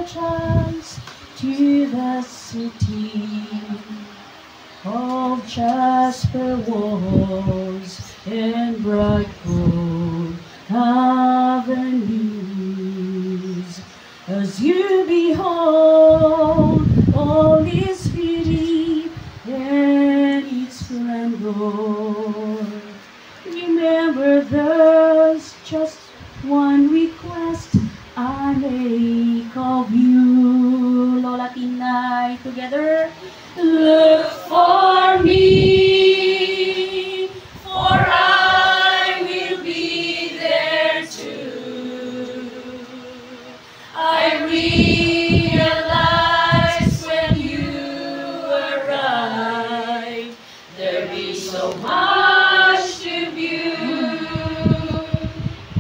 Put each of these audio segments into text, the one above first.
a chance to the city of jasper walls and bright gold avenues. As you behold all its beauty and its splendor, remember there's just one request I make of you. Lola Tinay, together. Look for me, for I will be there too. I realize when you arrive, there'll be so much to view.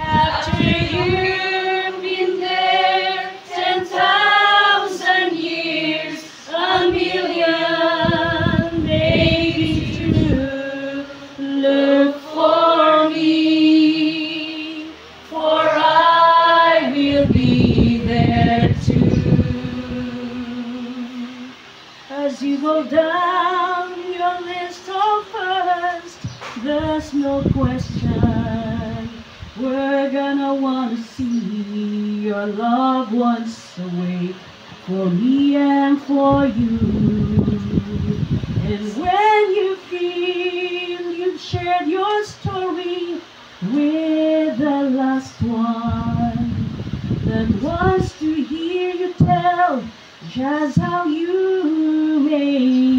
After you've been there 10,000 years, a million, maybe two. Look for me, for I will be there too. As you go down your list of first, there's no question we're gonna wanna see your loved ones awake for me and for you. And when you feel you've shared your story with the last one that wants to hear you tell just how you made